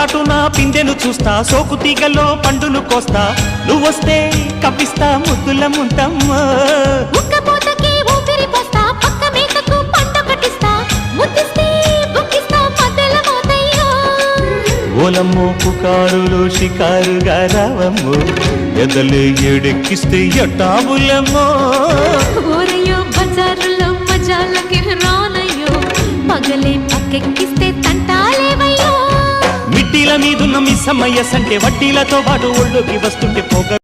చాటున పిందెను చూస్తా, సోకు తీగల్లో పండును కోస్తా, నువ్వొస్తే కప్పిస్తా ముద్దుల ముంతమ్మో. ఉక్కపోతకి ఊపిరి పోస్తా, పక్క మేకకు పంట కట్టిస్తా, ముద్దిస్తే బుక్కిస్తా మధ్యల మోతయ్యో. ఓలమ్మో పుకారులు షికారుగా రావమ్మో, ఎదలే ఏడెక్కిస్తే ఎట్టాబులమ్మో. ఊరయ్యో బజారులో మజాలకి రానయ్యో, పగలే పక్కెక్కిస్తే తంటాలేవయ్యో. మిట్టిల మీదున్న మిస్సమ్మయ్య సంటే వడ్డీలతో పాటు ఒళ్ళోకి వస్తుంటే పోగ